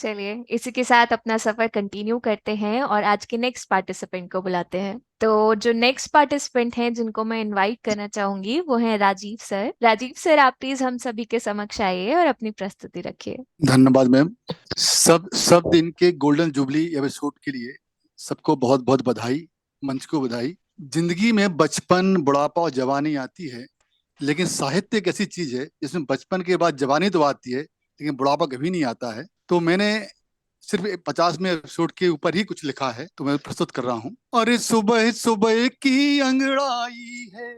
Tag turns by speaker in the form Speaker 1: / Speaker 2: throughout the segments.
Speaker 1: चलिए इसी के साथ अपना सफर कंटिन्यू करते हैं और आज के नेक्स्ट पार्टिसिपेंट को बुलाते हैं। तो जो नेक्स्ट पार्टिसिपेंट हैं जिनको मैं इनवाइट करना चाहूंगी वो हैं राजीव सर। राजीव सर, आप प्लीज हम सभी के समक्ष आइए और अपनी प्रस्तुति रखिए।
Speaker 2: धन्यवाद मैम। सब दिन के गोल्डन जुबली एपिसोड के लिए सबको बहुत बहुत बधाई। मंच को बधाई। जिंदगी में बचपन, बुढ़ापा और जवानी आती है, लेकिन साहित्य एक ऐसी चीज है जिसमें बचपन के बाद जवानी तो आती है लेकिन बुढ़ापा कभी नहीं आता है। तो मैंने सिर्फ 50वें एपिसोड के ऊपर ही कुछ लिखा है, तो मैं प्रस्तुत कर रहा हूँ। अरे सुबह सुबह की अंगड़ाई है,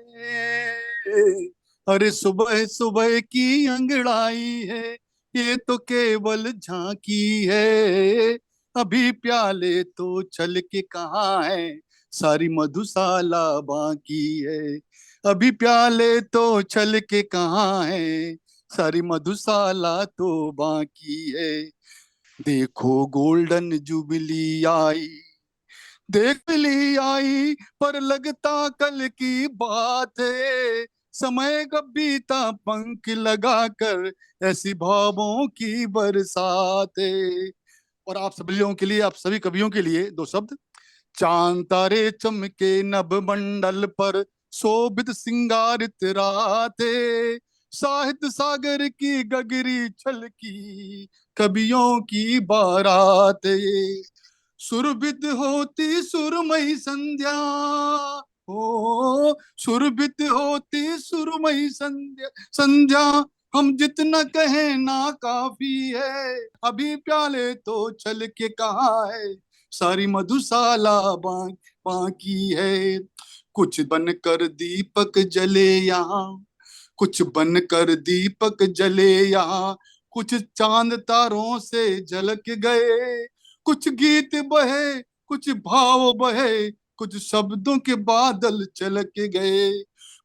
Speaker 2: अरे सुबह सुबह की अंगड़ाई है, ये तो केवल झांकी है, अभी प्याले तो छल के कहाँ है, सारी मधुशाला बाकी है। अभी प्याले तो छल के कहाँ है, सारी मधुशाला तो बाकी है। देखो गोल्डन जुबली आई, देख ली आई, पर लगता कल की बात है, समय कब बीता पंख लगाकर, ऐसी भावों की बरसात है। और आप सभी लोगों के लिए, आप सभी कवियों के लिए दो शब्द। चांद तारे चमके नभ मंडल पर, शोभित सिंगारित रातें, साहित्य सागर की गगरी छलकी, कवियों की बारातें, सुरभित होती सुरमई संध्या, ओ सुरभित होती सुरमई संध्या, संध्या हम जितना कहें ना काफी है, अभी प्याले तो छल के कहाँ है, सारी मधुशाला बाकी है। कुछ बनकर दीपक जले यहाँ, कुछ बनकर दीपक जले यहाँ, कुछ चांद तारों से झलक गए, कुछ गीत बहे, कुछ भाव बहे, कुछ शब्दों के बादल चलक गए।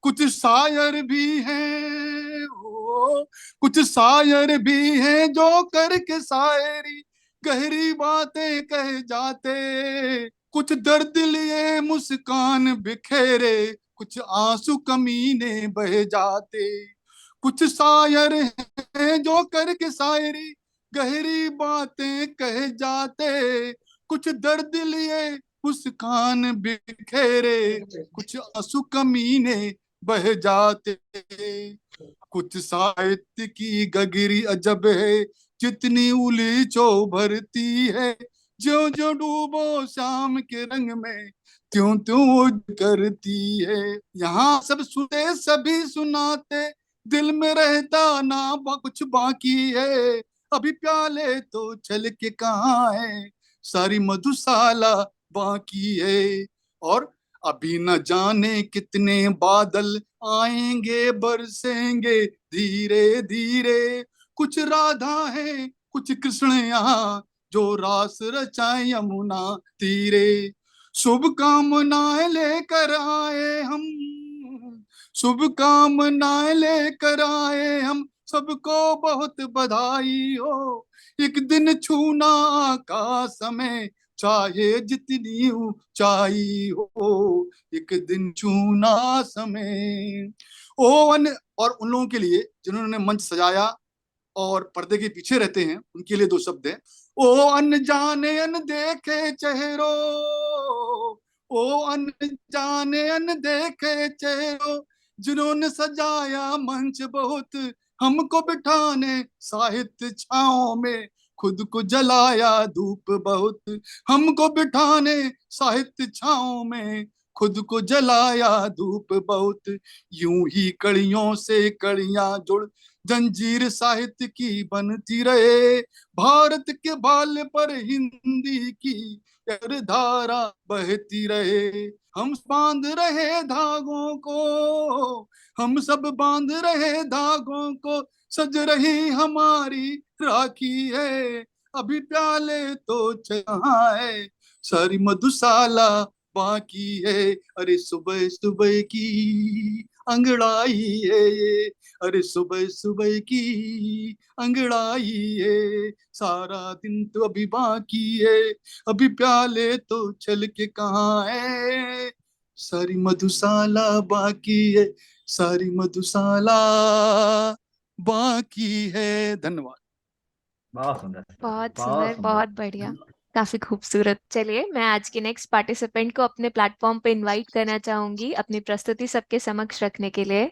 Speaker 2: कुछ शायर भी हैं, ओ कुछ शायर भी हैं जो करके शायरी गहरी बातें कह जाते, कुछ दर्द लिए मुस्कान बिखेरे, कुछ आंसू कमीने बह जाते। कुछ शायर हैं जो करके शायरी गहरी बातें कह जाते, कुछ दर्द लिए मुस्कान बिखेरे, कुछ आंसू कमीने बह जाते। कुछ साहित्य की गगरी अजब है, जितनी उलीचो भरती है, जो जो डूबो शाम के रंग में, त्यों त्यों करती है। यहाँ सब सुने सभी सुनाते, दिल में रहता ना कुछ बाकी है, अभी प्याले तो छल के कहाँ है, सारी मधुशाला बाकी है। और अभी न जाने कितने बादल आएंगे बरसेंगे धीरे धीरे, कुछ राधा है कुछ कृष्ण यहाँ, जो रास रचाए यमुना तीरे। शुभ कामनाएं लेकर आए हम, शुभ कामनाएं लेकर आए हम, सबको बहुत बधाई हो, एक दिन छूना आकाश में, चाहे जितनी ऊंचाई हो, एक दिन छूना समय। ओ अन और उन लोगों के लिए जिन्होंने मंच सजाया और पर्दे के पीछे रहते हैं, उनके लिए दो शब्द हैं। ओ अनजाने अनदेखे चेहरों, ओ अनजाने अनदेखे चेहरों, जिन्होंने सजाया मंच बहुत, हमको बिठाने साहित्य छाओं में, खुद को जलाया धूप बहुत, हमको बिठाने साहित्य छाओं में, खुद को जलाया धूप बहुत। यूं ही कड़ियों से कड़ियां जुड़, जंजीर साहित्य की बनती रहे, भारत के बाल पर हिंदी की यार धारा बहती रहे। हम बांध रहे धागों को, हम सब बांध रहे धागों को, सज रही हमारी राखी है, अभी प्याले तो जहाँ है, सारी मधुशाला बाकी है। अरे सुबह सुबह की अंगड़ाई है ये, अरे सुबह सुबह की अंगड़ाई है, सारा दिन तो अभी बाकी है, अभी प्याले तो छल के कहाँ है, सारी मधुशाला बाकी है, सारी मधुशाला बाकी है। धन्यवाद।
Speaker 3: बहुत सुंदर सर,
Speaker 1: बहुत
Speaker 3: बहुत
Speaker 1: सुंदर,
Speaker 3: सुंदर।
Speaker 1: बहुत बढ़िया, काफी खूबसूरत। चलिए, मैं आज के नेक्स्ट पार्टिसिपेंट को अपने प्लेटफॉर्म पे इनवाइट करना चाहूंगी अपनी प्रस्तुति सबके समक्ष रखने के लिए।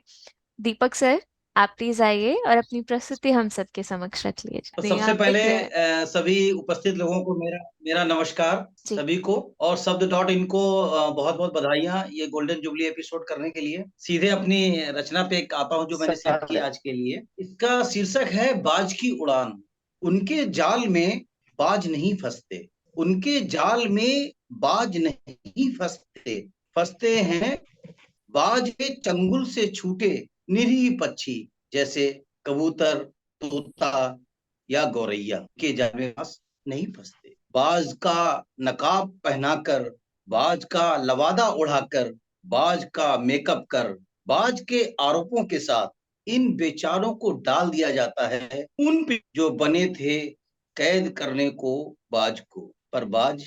Speaker 1: दीपक सर, आप प्लीज आइए और अपनी प्रस्तुति हम सबके समक्ष रख
Speaker 4: तो
Speaker 1: लीजिए।
Speaker 4: सबसे
Speaker 1: आप
Speaker 4: पहले
Speaker 1: दिख रहे हैं
Speaker 4: सभी उपस्थित लोगों को मेरा मेरा नमस्कार
Speaker 1: जी।
Speaker 4: सभी को, और शब्द डॉट इनको बहुत बहुत बधाइयाँ ये गोल्डन जुबली एपिसोड करने के लिए। सीधे अपनी रचना पे आता हूँ जो मैंने सेलेक्ट किया आज के लिए। इसका शीर्षक है बाज की उड़ान। उनके जाल में बाज नहीं फंसते, उनके जाल में बाज नहीं फंसते, फंसते हैं बाज के चंगुल से छूटे निरीह पक्षी, जैसे कबूतर, तोता या गौरैया के जाल में फंस नहीं फंसते। बाज का नकाब पहनाकर, बाज का लवादा उड़ाकर, बाज का मेकअप कर, बाज के आरोपों के साथ इन बेचारों को डाल दिया जाता है उन पे जो बने थे कैद करने को बाज को। पर बाज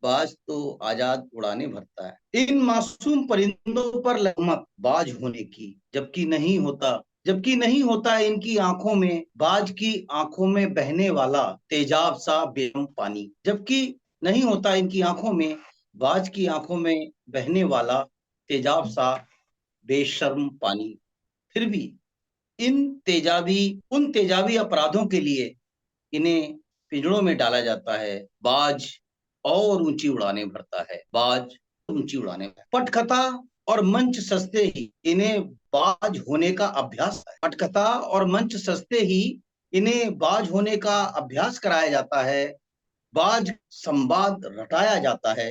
Speaker 4: बाज तो आजाद उड़ाने भरता है। इन मासूम परिंदों पर लगमक बाज होने की, जबकि नहीं होता इनकी आंखों में, बाज की आंखों में बहने वाला तेजाब सा बेरहम पानी। जबकि नहीं होता इनकी आंखों में, बाज की आंखों में बहने वाला तेजाब सा बेशर्म पानी। फिर भी उन तेजाबी अपराधों के लिए इन्हें पिंजड़ों में डाला जाता है। बाज और ऊंची उड़ानें भरता है, बाज ऊंची उड़ानें। पटकथा और मंच सस्ते ही इन्हें बाज होने का अभ्यास है। पटकथा और मंच सस्ते ही इन्हें बाज होने का अभ्यास कराया जाता है। बाज संवाद रटाया जाता है।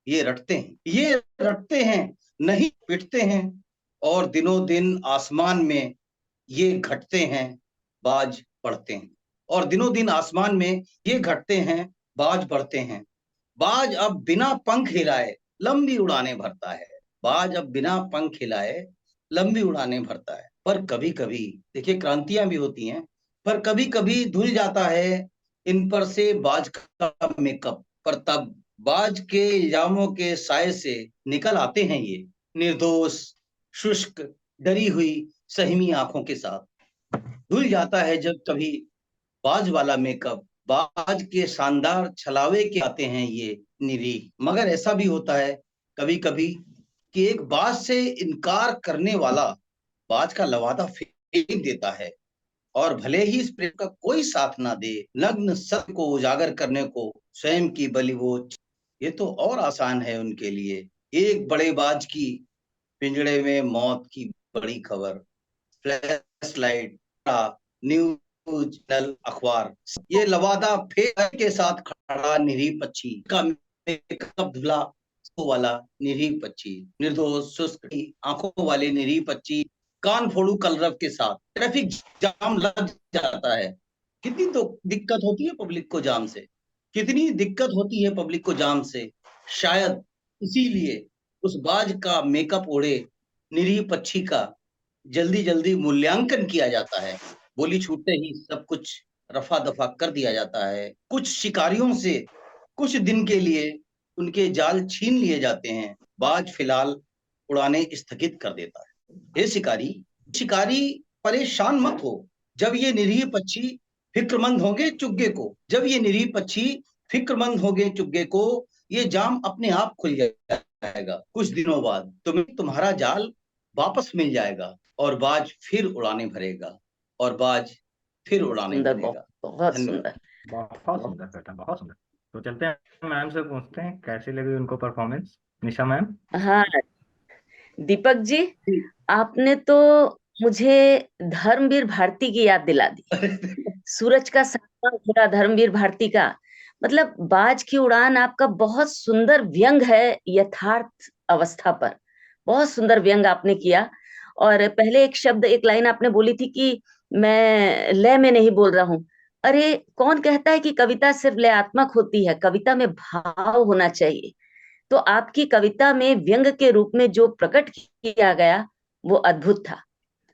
Speaker 4: ये रटते हैं, नहीं पिटते हैं। और दिनों दिन आसमान में ये घटते हैं, बाज पढ़ते हैं। और दिनों दिन आसमान में ये घटते हैं, बाज बढ़ते हैं। बाज अब बिना पंख हिलाए लंबी उड़ानें भरता है। बाज अब बिना पंख हिलाए लंबी उड़ानें भरता है। पर कभी कभी, देखिए क्रांतियां भी होती हैं, पर कभी कभी धुल जाता है इन पर से बाज का मेकअप। पर तब बाज के इल्जामों के साए से निकल आते हैं ये निर्दोष, शुष्क, डरी हुई सहमी आंखों के साथ। धुल जाता है जब कभी बाज वाला मेकअप, बाज के शानदार छलावे के आते हैं ये निरीह। मगर ऐसा भी होता है कभी कभी कि एक बाज से इनकार करने वाला बाज का लवादा फेंक देता है, और भले ही इस प्रेम का कोई साथ ना दे, नग्न सत्य को उजागर करने को स्वयं की बलि वो। ये तो और आसान है उनके लिए, एक बड़े बाज की पिंजड़े में मौत की बड़ी खबर, फ्लैश लाइट, न्यूज चैनल, अखबार। ये लवादा फेर के साथ खड़ा निरीह पक्षी का मेकअप धुला वाला निरीह पक्षी, निर्दोष शुष्क आंखों वाले निरीह पक्षी, कान फोड़ू कलरव के साथ ट्रैफिक जाम लग जाता है। कितनी तो दिक्कत होती है पब्लिक को जाम से, कितनी दिक्कत होती है पब्लिक को जाम से। शायद इसीलिए उस बाज का मेकअप ओढ़े निरीह पक्षी का जल्दी जल्दी मूल्यांकन किया जाता है। बोली छूटते ही सब कुछ रफा दफा कर दिया जाता है। कुछ शिकारियों से कुछ दिन के लिए उनके जाल छीन लिए जाते हैं। बाज फिलहाल उड़ाने स्थगित कर देता है। हे शिकारी, शिकारी परेशान मत हो, जब ये निरीह पक्षी फिक्रमंद होंगे चुग्गे को, जब ये निरीह पक्षी फिक्रमंद होंगे चुग्गे को, ये जाम अपने आप खुल जाएगा। कुछ दिनों बाद तुम्हें तुम्हारा जाल वापस मिल जाएगा, और बाज फिर उड़ाने भरेगा, और बाज फिर उड़ाने भरेगा।
Speaker 5: बहुत
Speaker 4: धन्यवाद।
Speaker 5: सुंदर।
Speaker 3: बहुत सुंदर बेटा, बहुत सुंदर। तो चलते हैं मैम से पूछते हैं कैसी लगी उनको परफॉर्मेंस। निशा मैम।
Speaker 5: हाँ दीपक जी, आपने तो मुझे धर्मवीर भारती की याद दिला दी। सूरज का सातवां घोड़ा धर्मवीर भारती का। मतलब बाज की उड़ान आपका बहुत सुंदर व्यंग है यथार्थ अवस्था पर। बहुत सुंदर व्यंग आपने किया। और पहले एक शब्द, एक लाइन आपने बोली थी कि मैं लय में नहीं बोल रहा हूं। अरे कौन कहता है कि कविता सिर्फ लयात्मक होती है? कविता में भाव होना चाहिए। तो आपकी कविता में व्यंग के रूप में जो प्रकट किया गया वो अद्भुत था।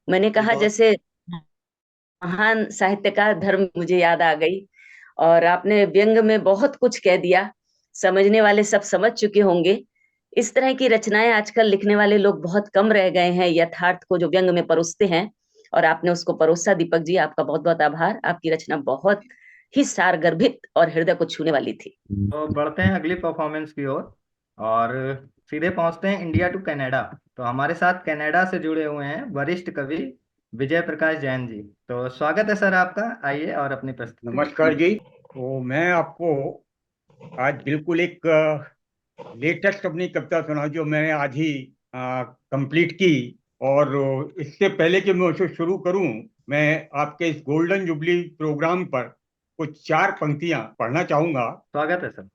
Speaker 5: मैंने कहा जैसे महान साहित्यकार धर्म मुझे याद आ गई। और आपने व्यंग में बहुत कुछ कह दिया, समझने वाले सब समझ चुके होंगे। इस तरह की रचनाएं आजकल लिखने वाले लोग बहुत कम रह गए हैं, यथार्थ को जो व्यंग में परोसते हैं। और आपने उसको परोसा। दीपक जी, आपका बहुत बहुत आभार। आपकी रचना बहुत ही सारगर्भित और हृदय को छूने वाली थी।
Speaker 3: तो बढ़ते हैं अगली परफॉर्मेंस की ओर और सीधे पहुंचते हैं इंडिया टू कनाडा। तो हमारे साथ कनाडा से जुड़े हुए हैं वरिष्ठ कवि विजय प्रकाश जैन जी। तो स्वागत है सर आपका, आइए और अपनी प्रस्तुति।
Speaker 6: नमस्कार जी। तो मैं आपको आज बिल्कुल एक लेटेस्ट अपनी कविता सुना जो मैंने आज ही कंप्लीट की। और इससे पहले कि मैं उसे शुरू करूं, मैं आपके इस गोल्डन जुबली प्रोग्राम पर कुछ 4 पंक्तियां पढ़ना चाहूंगा।
Speaker 3: स्वागत है सर।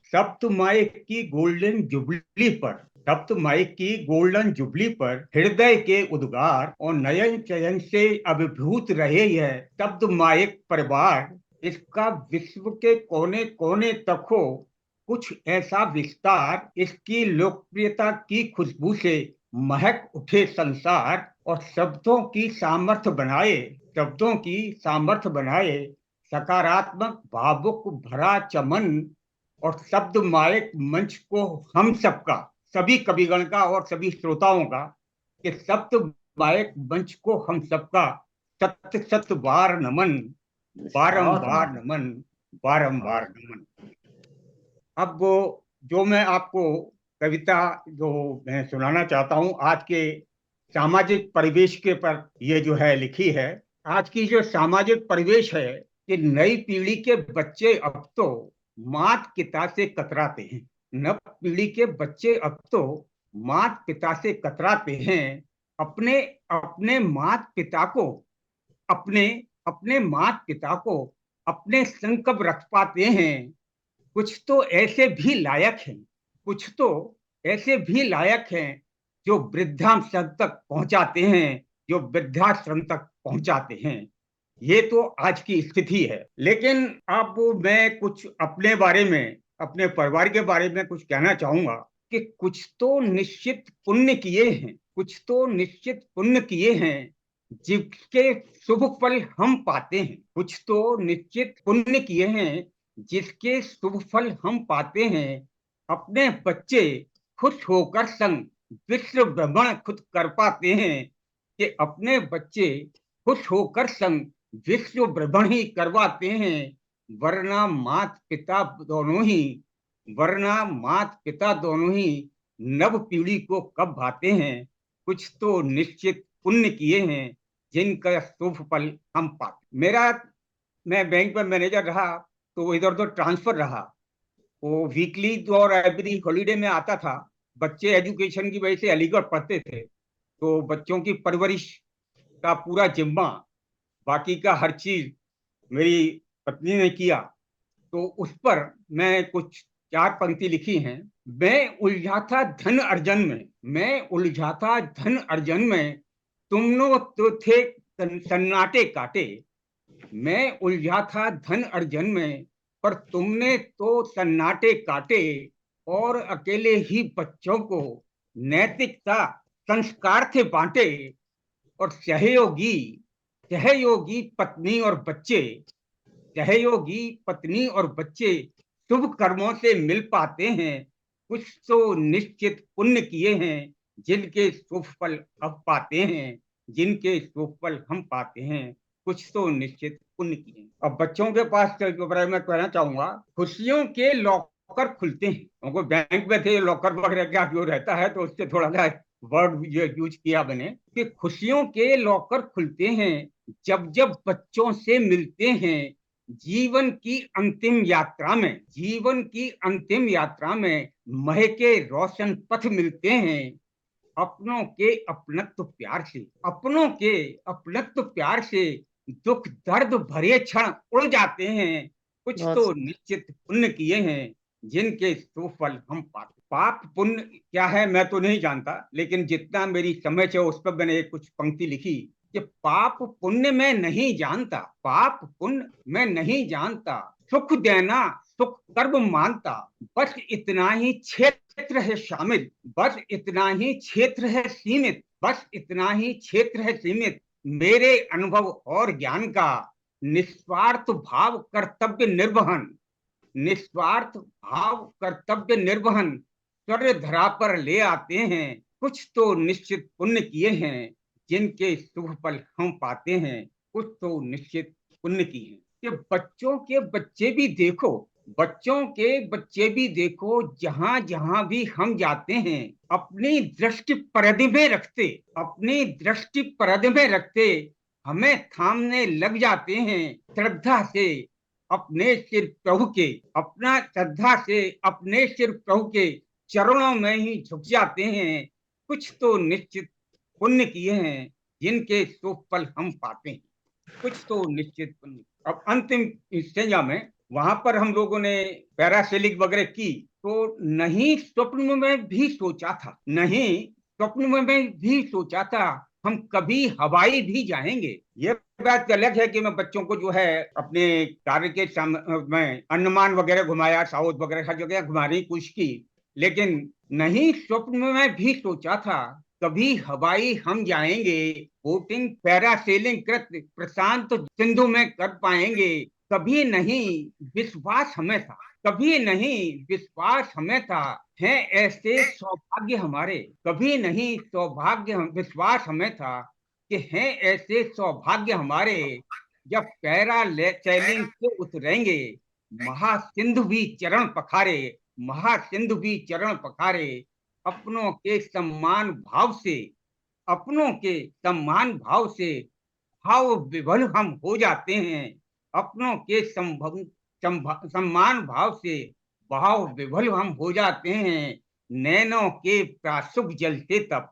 Speaker 6: सप्त माइक की गोल्डन जुबली पर, सप्त माइक की गोल्डन जुबली पर हृदय के उद्गार और नयन चयन से अभिभूत रहे यह शब्द माइक परिवार। इसका विश्व के कोने कोने तक हो कुछ ऐसा विस्तार, इसकी लोकप्रियता की खुशबू से महक उठे संसार। और शब्दों की सामर्थ्य बनाए, शब्दों की सामर्थ्य बनाए सकारात्मक भावुक भरा चमन। और शब्द मायक मंच को हम सबका, सभी कविगण का और सभी श्रोताओं का, कि शब्द मायक मंच को हम सबका सत सत बार नमन, बारंबार नमन, बारंबार नमन। अब जो मैं आपको कविता जो मैं सुनाना चाहता हूँ आज के सामाजिक परिवेश के पर ये जो है लिखी है। आज की जो सामाजिक परिवेश है कि नई पीढ़ी के बच्चे अब तो मात पिता से कतराते हैं। नव पीढ़ी के बच्चे अब तो मात पिता से कतराते हैं। अपने अपने मात पिता को, अपने अपने मात पिता को अपने संग कब रख पाते हैं। कुछ तो ऐसे भी लायक हैं, कुछ तो ऐसे भी लायक हैं जो वृद्धाश्रम तक पहुंचाते हैं, जो वृद्धाश्रम तक पहुंचाते हैं। ये तो आज की स्थिति है। लेकिन अब मैं कुछ अपने बारे में, अपने परिवार के बारे में कुछ कहना चाहूंगा कि कुछ तो निश्चित पुण्य किए हैं, कुछ तो निश्चित पुण्य किए हैं जिसके शुभ फल हम पाते हैं। कुछ तो निश्चित पुण्य किए हैं जिसके शुभ फल हम पाते हैं। अपने बच्चे खुश होकर संग विश्व भ्रमण खुद कर पाते हैं, कि अपने बच्चे खुश होकर संग विश्व भ्रमण ही करवाते हैं। वरना मात पिता दोनों ही, वरना मात पिता दोनों ही नव पीढ़ी को कब भाते हैं। कुछ तो निश्चित पुण्य किए हैं जिनका शुभ फल हम पाते। मैं बैंक में मैनेजर रहा तो इधर उधर ट्रांसफर रहा। वो वीकली और एवरी हॉलीडे में आता था। बच्चे एजुकेशन की वजह से अलीगढ़ पढ़ते थे, तो बच्चों की परवरिश का पूरा जिम्मा, बाकी का हर चीज मेरी पत्नी ने किया। तो उस पर मैं कुछ 4 पंक्ति लिखी हैं। मैं उलझा था धन अर्जन में, मैं उलझा था धन अर्जन में, तुम तो थे सन्नाटे काटे। मैं उलझा था धन अर्जन में, पर तुमने तो सन्नाटे काटे। और अकेले ही बच्चों को नैतिकता संस्कार थे बांटे। और सहयोगी सहयोगी पत्नी और बच्चे, सहयोगी पत्नी और बच्चे शुभ कर्मों से मिल पाते हैं। कुछ तो निश्चित पुण्य किए हैं जिनके शुभ फल अब पाते हैं, जिनके शुभ फल हम पाते हैं। कुछ तो निश्चित पुण्य किए। अब बच्चों के पास मैं कहना चाहूंगा, खुशियों के लॉकर खुलते हैं। उनको बैंक में थे लॉकर वगैरह क्या जो रहता है, तो उससे थोड़ा सा वर्ड यूज किया मैंने कि खुशियों के लॉकर खुलते हैं जब जब बच्चों से मिलते हैं। जीवन की अंतिम यात्रा में, जीवन की अंतिम यात्रा में महके रोशन पथ मिलते हैं। अपनों के अपनत्व प्यार से, अपनों के अपनत्व प्यार से दुख दर्द भरे क्षण उड़ जाते हैं। कुछ तो निश्चित पुण्य किए हैं जिनके सुफल हम पाते। पाप पुण्य क्या है मैं तो नहीं जानता, लेकिन जितना मेरी समझ है उस पर मैंने कुछ पंक्ति लिखी कि पाप पुण्य मैं नहीं जानता, पाप पुण्य मैं नहीं जानता, सुख देना सुख कर्म मानता, बस इतना ही क्षेत्र है शामिल, बस इतना ही क्षेत्र है सीमित, बस इतना ही क्षेत्र है सीमित मेरे अनुभव और ज्ञान का। निस्वार्थ भाव कर्तव्य निर्वहन, निस्वार्थ भाव कर्तव्य निर्वहन स्वर्ग धरा पर ले आते हैं। कुछ तो निश्चित पुण्य किए हैं जिनके शुभ फल हम पाते हैं। कुछ तो निश्चित पुण्य किए हैं। कि बच्चों के बच्चे भी देखो, बच्चों के बच्चे भी देखो, जहां जहां भी हम जाते हैं अपनी दृष्टि पर्दे में रखते, अपनी दृष्टि पर्दे में रखते हमें थामने लग जाते हैं, श्रद्धा से अपने सिर प्रभु के, अपना श्रद्धा से अपने सिर प्रभु के चरणों में ही झुक जाते हैं। कुछ तो निश्चित पुण्य किए हैं जिनके शुभ फल हम पाते हैं, कुछ तो निश्चित पुण्य। अब अंतिम स्टेजा में वहां पर हम लोगों ने पैरासेलिंग वगैरह की, तो नहीं स्वप्न में भी सोचा था, नहीं स्वप्न में भी सोचा था हम कभी हवाई भी जाएंगे। ये बात अलग है कि मैं बच्चों को जो है अपने कार्य के में अंडमान वगैरह घुमाया, साउथ वगैरह हर जगह घुमाने की कोशिश की, लेकिन नहीं स्वप्न में भी सोचा था कभी हवाई हम जाएंगे, बोटिंग पैरासेलिंग कृत प्रशांत सिंधु में कर पाएंगे। कभी नहीं विश्वास हमें था, कभी नहीं विश्वास हमें था, है ऐसे सौभाग्य हमारे, कभी नहीं विश्वास हमें था कि हैं ऐसे सौभाग्य हमारे, जब पैरासेलिंग से उतरेंगे महासिंधु भी चरण पखारे, महासिंधु भी चरण पखारे। अपनों के सम्मान भाव से, अपनों के सम्मान भाव से भाव विभल हम हो जाते हैं, अपनों के सम्मान भाव से भाव विभल हम हो जाते हैं। नैनों के प्रासुक जल से तब,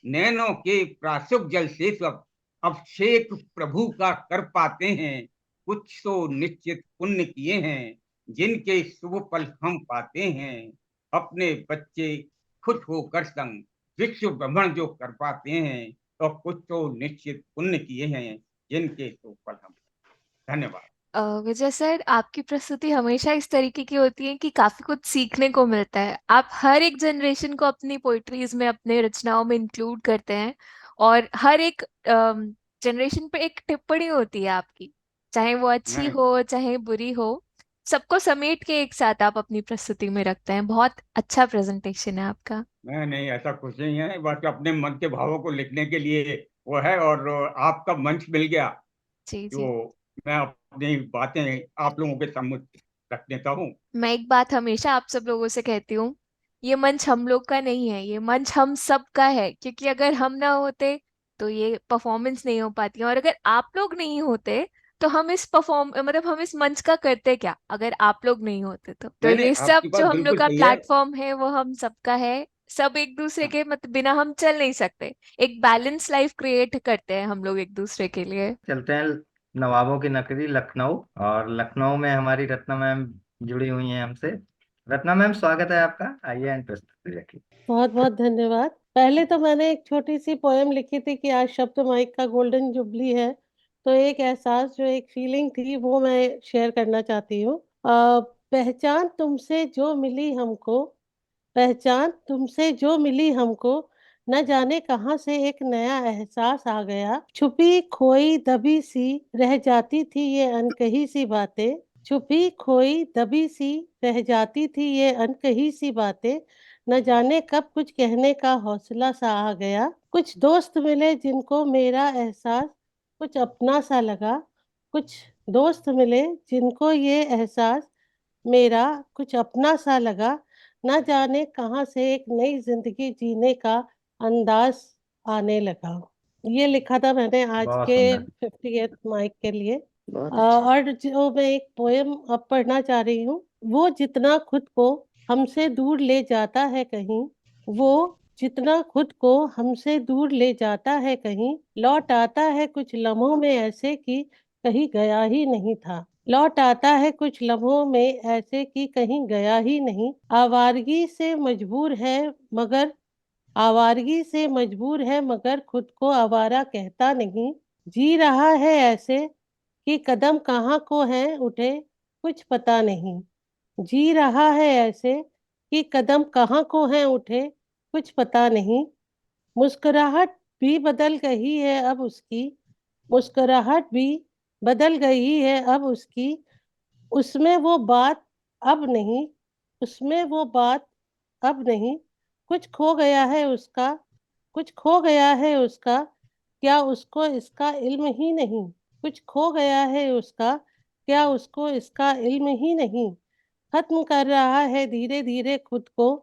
Speaker 6: नैनों के प्रासुक जल से तब अभिषेक प्रभु का कर पाते हैं। कुछ तो निश्चित पुण्य किए हैं जिनके शुभ फल हम पाते हैं। अपने बच्चे खुश होकर संग विश्व भ्रमण जो कर पाते हैं, तो कुछ तो निश्चित पुण्य किए हैं जिनके शुभ फल हम। धन्यवाद।
Speaker 1: विजय सर, आपकी प्रस्तुति हमेशा इस तरीके की होती है कि काफी कुछ सीखने को मिलता है। आप हर एक जनरेशन को अपनी पोइट्रीज में, अपने रचनाओं में इंक्लूड करते हैं, और हर एक जनरेशन पे एक टिप्पणी होती है आपकी, चाहे वो अच्छी
Speaker 6: नहीं
Speaker 1: हो चाहे बुरी हो, सबको समेट के एक साथ आप अपनी प्रस्तुति में रखते हैं। बहुत अच्छा प्रेजेंटेशन है आपका।
Speaker 6: नहीं नहीं, ऐसा कुछ नहीं है, बस अपने मन के भावों को लिखने के लिए वो है, और आपका मंच मिल गया
Speaker 1: जी
Speaker 6: जो
Speaker 1: जी।
Speaker 6: मैं अपनी बातें आप लोगों के सामने रख देता हूँ।
Speaker 1: मैं एक बात हमेशा आप सब लोगों से कहती हूँ, ये मंच हम लोग का नहीं है, ये मंच हम सब का है, क्योंकि अगर हम ना होते तो ये परफॉर्मेंस नहीं हो पाती, और अगर आप लोग नहीं होते तो हम इस हम इस मंच का करते क्या, अगर आप लोग नहीं होते तो
Speaker 6: नहीं नहीं,
Speaker 1: ये
Speaker 6: आपकी
Speaker 1: सब
Speaker 6: बात
Speaker 1: जो हम लोग
Speaker 6: बिल्कुल
Speaker 1: का
Speaker 6: सही है।
Speaker 1: प्लेटफॉर्म है वो हम सबका है। सब एक दूसरे के बिना हम चल नहीं सकते। एक बैलेंस लाइफ क्रिएट करते हैं हम लोग एक दूसरे के लिए।
Speaker 3: चलते हैं नवाबों की नगरी लखनऊ, और लखनऊ में हमारी रत्ना मैम जुड़ी हुई हैं हमसे। रत्ना मैम, स्वागत है आपका, आइए एंड प्रस्तुति रखिए।
Speaker 7: बहुत बहुत धन्यवाद। पहले तो मैंने एक छोटी सी पोएम लिखी थी कि आज शब्द माइक का गोल्डन जुबली है, तो एक एहसास, जो एक फीलिंग थी, वो मैं शेयर करना चाहती हूँ। पहचान तुमसे जो मिली हमको, पहचान तुमसे जो मिली हमको, न जाने कहाँ से एक नया एहसास आ गया। छुपी खोई दबी सी रह जाती थी ये अनकही सी बातें, छुपी खोई दबी सी रह जाती थी ये अनकही सी बातें। न जाने कब कुछ कहने का हौसला सा आ गया। कुछ दोस्त मिले जिनको मेरा एहसास कुछ अपना सा लगा, कुछ दोस्त मिले जिनको ये एहसास मेरा कुछ अपना सा लगा। न जाने कहाँ से एक नई जिंदगी जीने का अंदाज आने लगा। ये लिखा था मैंने आज
Speaker 3: बहुत
Speaker 7: के
Speaker 3: सुंदर।
Speaker 7: 50th माइक के लिए।
Speaker 5: बहुत अच्छा।
Speaker 7: और जो मैं एक पोएम अब पढ़ना चाह रही हूँ, वो जितना खुद को हमसे दूर ले जाता है कहीं, वो जितना खुद को हमसे दूर ले जाता है कहीं, लौट आता है कुछ लम्हों में ऐसे कि कहीं गया ही नहीं था। लौट आता है कुछ लम्हों में ऐसे कि कहीं गया ही नहीं। आवारगी से मजबूर है मगर, आवारगी से मजबूर है मगर खुद को आवारा कहता नहीं। जी रहा है ऐसे कि कदम कहाँ को है उठे कुछ पता नहीं। जी रहा है ऐसे कि कदम कहाँ को है उठे कुछ पता नहीं। मुस्कुराहट भी बदल गई है अब उसकी, मुस्कुराहट भी बदल गई है अब उसकी। उसमें वो बात अब नहीं, उसमें वो बात अब नहीं। कुछ खो गया है उसका, कुछ खो गया है उसका, क्या उसको इसका इल्म ही नहीं। कुछ खो गया है उसका, क्या उसको इसका इल्म ही नहीं? खत्म कर रहा है धीरे धीरे खुद को,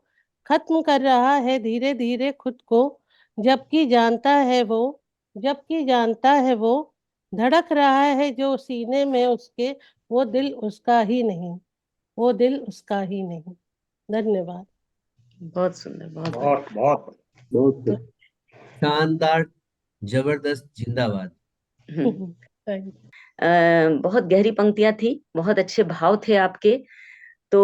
Speaker 7: खत्म कर रहा है धीरे धीरे खुद को, जबकि जानता है वो, जबकि जानता है वो, धड़क रहा है जो सीने में उसके, वो दिल उसका ही नहीं, वो दिल उसका ही नहीं। धन्यवाद।
Speaker 5: बहुत सुंदर, बहुत
Speaker 6: बहुत बहुत
Speaker 8: बहुत खूब। शानदार, जबरदस्त, जिंदाबाद।
Speaker 5: बढ़िया।
Speaker 7: Thank you.
Speaker 5: बहुत गहरी पंक्तियां थी, बहुत अच्छे भाव थे आपके। तो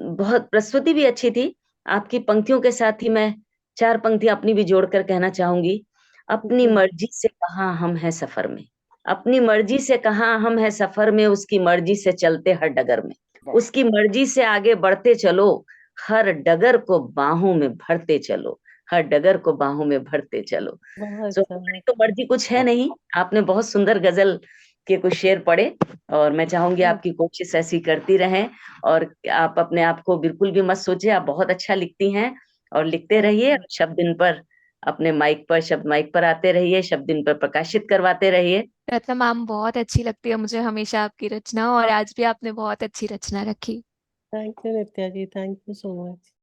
Speaker 5: बहुत प्रस्तुति भी अच्छी थी आपकी पंक्तियों के साथ ही मैं 4 पंक्तियां अपनी भी जोड़कर कहना चाहूंगी। अपनी मर्जी से कहाँ हम हैं सफर में, अपनी मर्जी से कहाँ हम हैं सफर में, उसकी मर्जी से चलते हर डगर में, उसकी मर्जी से आगे बढ़ते चलो, हर डगर को बाहों में भरते चलो, हर डगर को बाहों में भरते चलो।
Speaker 7: बहुत
Speaker 5: सो
Speaker 7: अच्छा,
Speaker 5: हमारी तो मर्जी कुछ है नहीं। आपने बहुत सुंदर गजल के कुछ शेर पढ़े और मैं चाहूंगी आपकी कोशिश ऐसी करती रहें और आप अपने आप को बिल्कुल भी मत सोचिए, आप बहुत अच्छा लिखती हैं और लिखते रहिए। शब्द दिन पर अपने माइक पर, शब्द माइक पर आते रहिए, शब्द दिन पर प्रकाशित करवाते रहिए।
Speaker 1: रत्ना मैम, बहुत अच्छी लगती है मुझे हमेशा आपकी रचना, और आज भी आपने बहुत अच्छी रचना रखी।
Speaker 7: Thank you Nitya ji, thank you so much.